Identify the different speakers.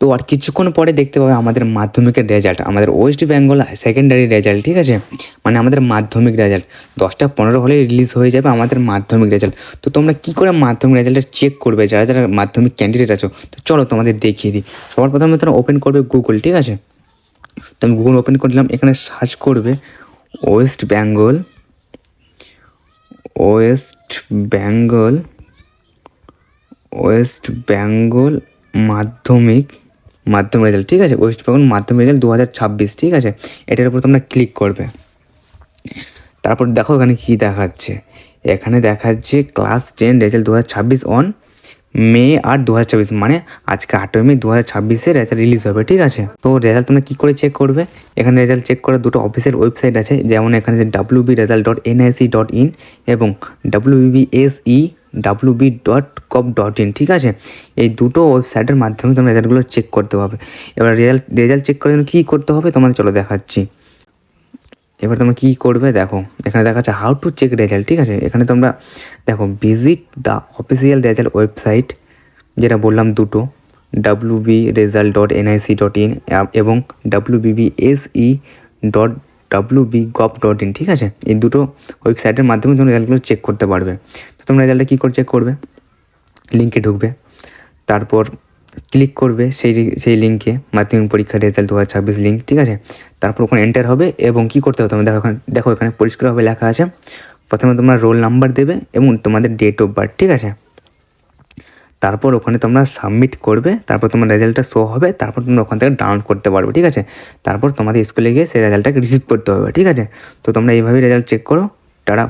Speaker 1: তো আর কিছুক্ষণ পরে দেখতে পাবে আমাদের মাধ্যমিকের রেজাল্ট, আমাদের ওয়েস্ট বেঙ্গল সেকেন্ডারি রেজাল্ট, ঠিক আছে, মানে আমাদের মাধ্যমিক রেজাল্ট 10টা 15 হলে রিলিজ হয়ে যাবে আমাদের মাধ্যমিক রেজাল্ট। তো তোমরা কী করে মাধ্যমিক রেজাল্টটা চেক করবে যারা যারা মাধ্যমিক ক্যান্ডিডেট আছো? তো চলো তোমাদের দেখিয়ে দিই। সবার প্রথমে তোমরা ওপেন করবে গুগল, ঠিক আছে। তো আমি গুগল ওপেন করলাম, এখানে সার্চ করবে West Bengal, West Bengal, West Bengal মাধ্যমিক রেজাল্ট, ঠিক আছে, ওয়েস্ট বেঙ্গল মাধ্যমিক রেজাল্ট 2026, ঠিক আছে। এটার উপর তোমরা ক্লিক করবে। তারপর দেখো এখানে কী দেখাচ্ছে, এখানে দেখাচ্ছে ক্লাস 10 রেজাল্ট 2026 অন মে 8, 2026, মানে আজকে 8ই মে 2026 রেজাল্ট রিলিজ হবে, ঠিক আছে। তো রেজাল্ট তোমরা কী করে চেক করবে? এখানে রেজাল্ট চেক করার দুটো অফিসিয়াল ওয়েবসাইট আছে, যেমন এখানে যে wbresult.nic.in এবং wbsewb.gov.in, ঠিক আছে। এই দুটো ওয়েবসাইটের মাধ্যমে তোমরা রেজাল্টগুলো চেক করতে হবে। এবার রেজাল্ট চেক করার জন্য কী করতে হবে তোমাদের চলো দেখাচ্ছি। এবার তোমরা কী করবে দেখো, এখানে দেখাচ্ছে হাউ টু চেক রেজাল্ট, ঠিক আছে। এখানে তোমরা দেখো visit the official result website, যেটা বললাম দুটো, wbresult.nic.in এবং wbbse.wb.gov.in, ঠিক আছে। এই দুটো ওয়েবসাইটের মাধ্যমে তোমরা রেজাল্টগুলো চেক করতে পারবে। তো তোমরা রেজাল্টটা কী করে চেক করবে? লিঙ্কে ঢুকবে, তারপর ক্লিক করবে সেই লিঙ্কে, মাধ্যমিক পরীক্ষার রেজাল্ট 2026 লিঙ্ক, ঠিক আছে। তারপর ওখানে এন্টার হবে এবং কী করতে হবে তোমরা দেখো এখানে পরিষ্কারভাবে লেখা আছে, প্রথমে তোমরা রোল নাম্বার দেবে এবং তোমাদের ডেট অফ বার্থ, ঠিক আছে। তারপর ওখানে তোমরা সাবমিট করবে, তারপর তোমার রেজাল্টটা শো হবে, তারপর তোমরা ওখান থেকে ডাউনলোড করতে পারবে, ঠিক আছে। তারপর তোমাদের স্কুলে গিয়ে সেই রেজাল্টটাকে রিসিভ করতে হবে, ঠিক আছে। তো তোমরা এইভাবেই রেজাল্ট চেক করো। টাটা।